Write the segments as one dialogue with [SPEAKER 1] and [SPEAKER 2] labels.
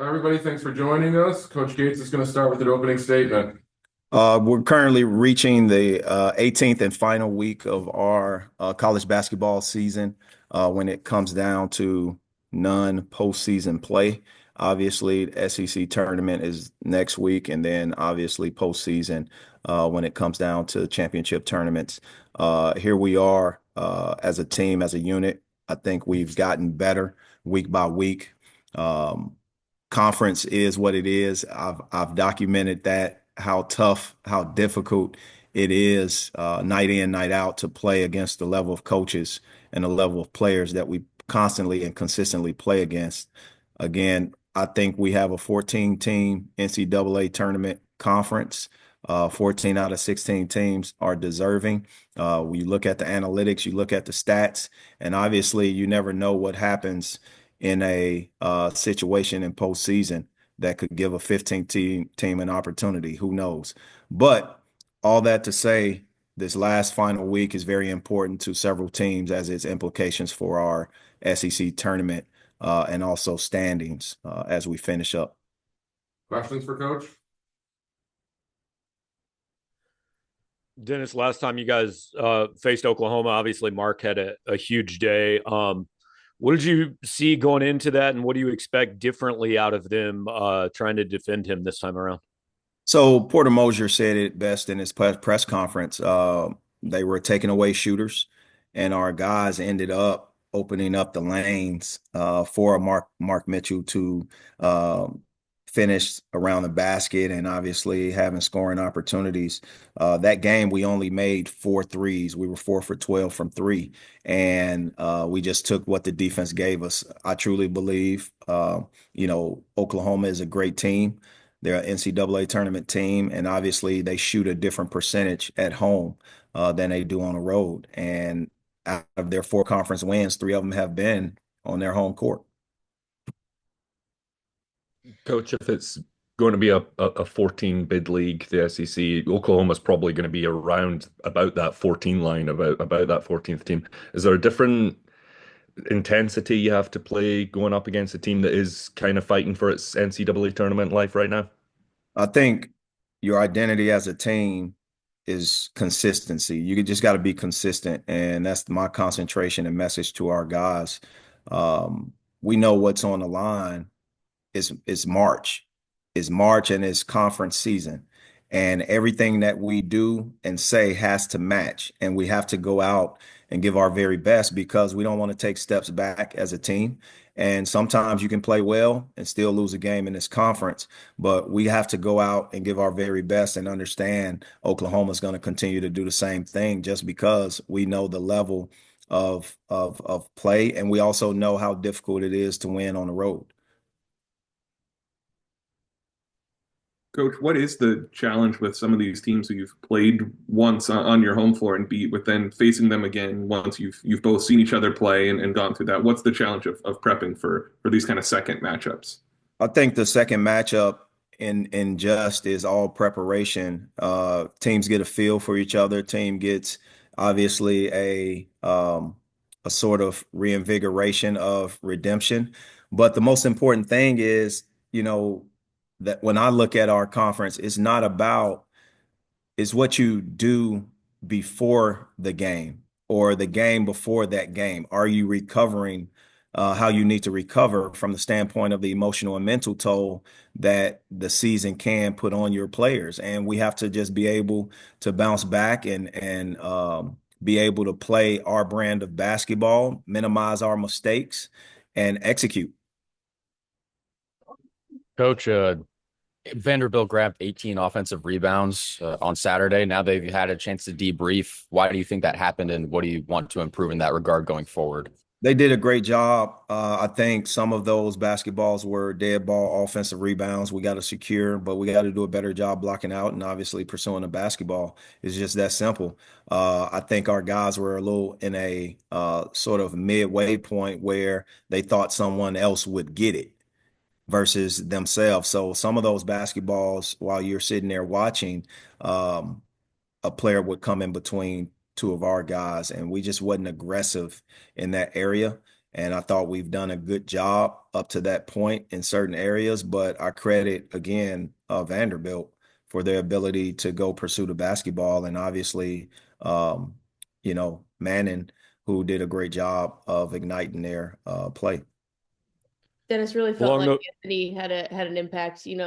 [SPEAKER 1] Hi, everybody. Thanks for joining us. Coach Gates is going to start with an opening statement.
[SPEAKER 2] We're currently reaching the 18th and final week of our college basketball season when it comes down to non-postseason play. Obviously, the SEC tournament is next week, and then obviously postseason when it comes down to championship tournaments. Here we are as a team, as a unit. I think we've gotten better week by week. Um, Conference is what it is. I've documented that how tough, how difficult it is night in, night out to play against the level of coaches and the level of players that we constantly and consistently play against. Again, I think we have a 14 team NCAA tournament conference. 14 out of 16 teams are deserving. We look at the analytics, you look at the stats, and obviously you never know what happens in a situation in postseason that could give a 15 team an opportunity. Who knows? But all that to say, this last final week is very important to several teams as its implications for our SEC tournament and also standings as we finish up.
[SPEAKER 1] Questions for Coach?
[SPEAKER 3] Dennis, last time you guys faced Oklahoma, obviously Mark had a huge day. What did you see going into that, and what do you expect differently out of them trying to defend him this time around?
[SPEAKER 2] So Porter Moser said it best in his press conference. They were taking away shooters, and our guys ended up opening up the lanes for Mark Mitchell to finish around the basket and obviously having scoring opportunities. That game, we only made 4 threes. We were 4 for 12 from three, and we just took what the defense gave us. I truly believe, Oklahoma is a great team. They're an NCAA tournament team, and obviously they shoot a different percentage at home than they do on the road. And out of their 4 conference wins, 3 of them have been on their home court.
[SPEAKER 4] Coach, if it's going to be a 14 bid league, the SEC, Oklahoma's probably going to be around about that 14 line, about that 14th team. Is there a different intensity you have to play going up against a team that is kind of fighting for its NCAA tournament life right now?
[SPEAKER 2] I think your identity as a team is consistency. You just got to be consistent, and that's my concentration and message to our guys. We know what's on the line is March. It's March and it's conference season. And everything that we do and say has to match. And we have to go out and give our very best because we don't want to take steps back as a team. And sometimes you can play well and still lose a game in this conference, but we have to go out and give our very best and understand Oklahoma's going to continue to do the same thing just because we know the level of play, and we also know how difficult it is to win on the road.
[SPEAKER 5] Coach, what is the challenge with some of these teams who you've played once on your home floor and beat, with then facing them again once you've both seen each other play and gone through that? What's the challenge of prepping for these kind of second matchups?
[SPEAKER 2] I think the second matchup in just is all preparation. Teams get a feel for each other. Team gets obviously a sort of reinvigoration of redemption. But the most important thing is, that when I look at our conference, it's not about is what you do before the game or the game before that game. Are you recovering how you need to recover from the standpoint of the emotional and mental toll that the season can put on your players? And we have to just be able to bounce back and be able to play our brand of basketball, minimize our mistakes, and execute.
[SPEAKER 6] Coach, Vanderbilt grabbed 18 offensive rebounds on Saturday. Now they've had a chance to debrief. Why do you think that happened, and what do you want to improve in that regard going forward?
[SPEAKER 2] They did a great job. I think some of those basketballs were dead ball offensive rebounds. We got to secure, but we got to do a better job blocking out and obviously pursuing the basketball. It's just that simple. I think our guys were a little in a sort of midway point where they thought someone else would get it versus themselves. So some of those basketballs, while you're sitting there watching, a player would come in between two of our guys, and we just wasn't aggressive in that area. And I thought we've done a good job up to that point in certain areas, but I credit again Vanderbilt for their ability to go pursue the basketball, and obviously, um, Manning, who did a great job of igniting their play.
[SPEAKER 7] Dennis really felt
[SPEAKER 3] Along
[SPEAKER 7] like
[SPEAKER 3] the
[SPEAKER 7] Anthony had an impact, in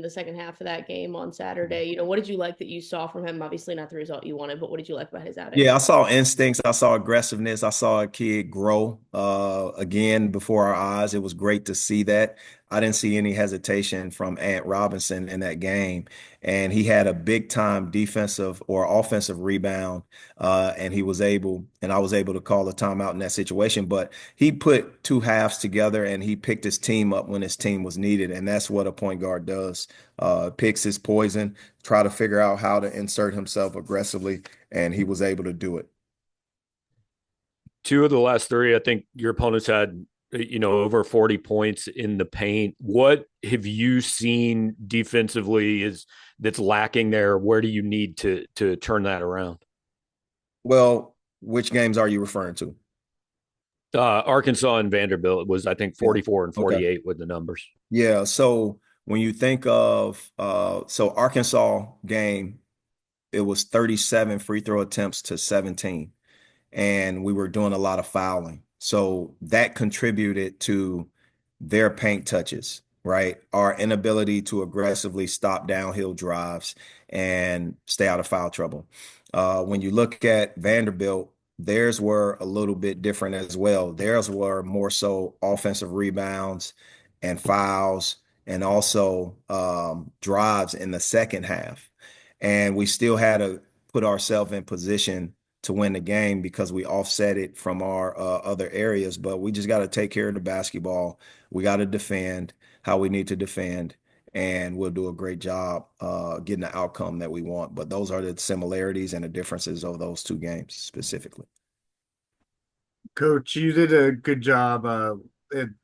[SPEAKER 7] the second half of that game on Saturday. What did you like that you saw from him? Obviously not the result you wanted, but what did you like about his outing?
[SPEAKER 2] Yeah, I saw instincts. I saw aggressiveness. I saw a kid grow again before our eyes. It was great to see that. I didn't see any hesitation from Ant Robinson in that game. And he had a big time defensive or offensive rebound. And I was able to call a timeout in that situation. But he put two halves together and he picked his team up when his team was needed. And that's what a point guard does. Picks his poison, try to figure out how to insert himself aggressively, and he was able to do it.
[SPEAKER 3] two of the last three, I think your opponents had, over 40 points in the paint. What have you seen defensively that's lacking there? Where do you need to turn that around?
[SPEAKER 2] Well, which games are you referring to?
[SPEAKER 3] Arkansas and Vanderbilt was, I think, 44 and 48
[SPEAKER 2] Okay.
[SPEAKER 3] with the numbers.
[SPEAKER 2] Yeah. So when you think of Arkansas game, it was 37 free throw attempts to 17, and we were doing a lot of fouling. So that contributed to their paint touches, right? Our inability to aggressively stop downhill drives and stay out of foul trouble. When you look at Vanderbilt, theirs were a little bit different as well. Theirs were more so offensive rebounds and fouls, and also drives in the second half. And we still had to put ourselves in position to win the game because we offset it from our other areas. But we just got to take care of the basketball. We got to defend how we need to defend, and we'll do a great job getting the outcome that we want. But those are the similarities and the differences of those two games specifically.
[SPEAKER 8] Coach, you did a good job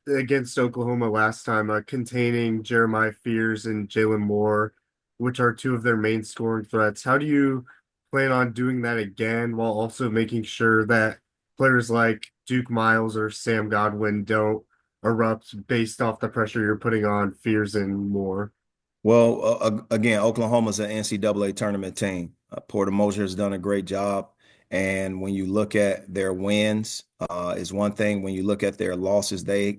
[SPEAKER 8] against Oklahoma last time, containing Jeremiah Fears and Jalen Moore, which are two of their main scoring threats. How do you plan on doing that again while also making sure that players like Duke Miles or Sam Godwin don't erupt based off the pressure you're putting on Fears and Moore?
[SPEAKER 2] Well, again, Oklahoma's an NCAA tournament team. Porter Moser has done a great job. And when you look at their wins, is one thing. When you look at their losses, they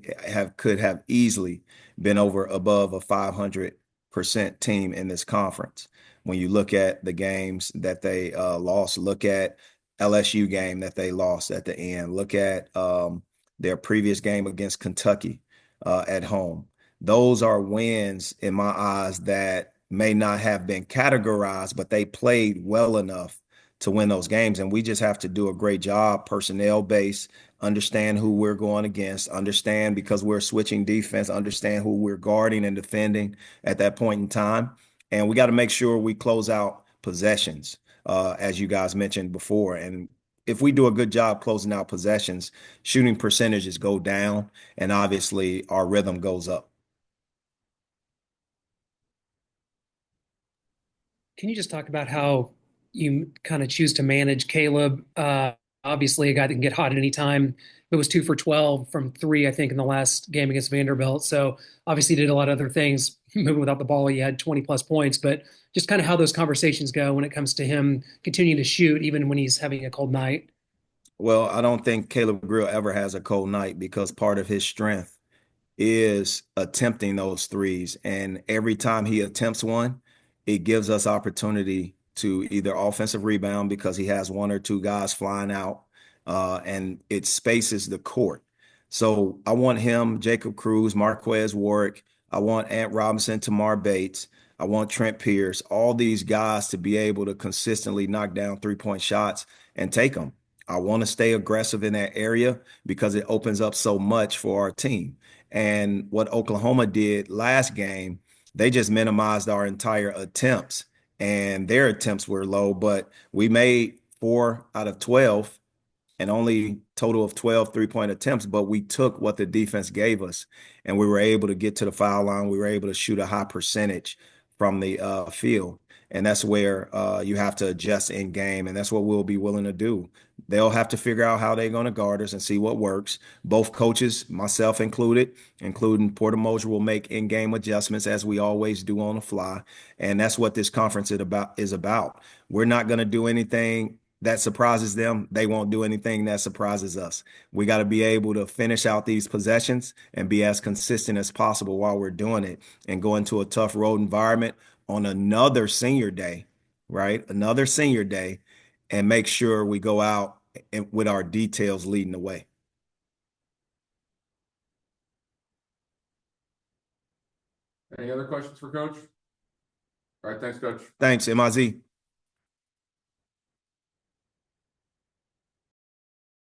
[SPEAKER 2] could have easily been above a 500% team in this conference. When you look at the games that they lost, look at LSU game that they lost at the end. Look at their previous game against Kentucky at home. Those are wins in my eyes that may not have been categorized, but they played well enough to win those games. And we just have to do a great job, personnel based, understand who we're going against, understand because we're switching defense, understand who we're guarding and defending at that point in time. And we got to make sure we close out possessions, as you guys mentioned before. And if we do a good job closing out possessions, shooting percentages go down, and obviously our rhythm goes up.
[SPEAKER 9] Can you just talk about how you kind of choose to manage Caleb? Obviously, a guy that can get hot at any time. It was 2 for 12 from three, I think, in the last game against Vanderbilt. So obviously did a lot of other things. Moving without the ball, he had 20 plus points. But just kind of how those conversations go when it comes to him continuing to shoot, even when he's having a cold night.
[SPEAKER 2] Well, I don't think Caleb Grill ever has a cold night because part of his strength is attempting those threes. And every time he attempts one, it gives us opportunity to either offensive rebound because he has one or two guys flying out, and it spaces the court. So I want him, Jacob Cruz, Marquez Warwick. I want Ant Robinson, Tamar Bates. I want Trent Pierce, all these guys to be able to consistently knock down 3-point shots and take them. I want to stay aggressive in that area because it opens up so much for our team. And what Oklahoma did last game, they just minimized our entire attempts, and their attempts were low, but we made 4 out of 12 and only total of 12 3-point attempts, but we took what the defense gave us and we were able to get to the foul line. We were able to shoot a high percentage from the field. And that's where you have to adjust in game. And that's what we'll be willing to do. They'll have to figure out how they're going to guard us and see what works. Both coaches, myself included, including Porter Moser, will make in-game adjustments as we always do on the fly. And that's what this conference is about. We're not going to do anything that surprises them. They won't do anything that surprises us. We got to be able to finish out these possessions and be as consistent as possible while we're doing it, and go into a tough road environment on another senior day, right? Another senior day, and make sure we go out with our details leading the way.
[SPEAKER 1] Any other questions for Coach? All right, thanks, Coach.
[SPEAKER 2] Thanks, MIZ.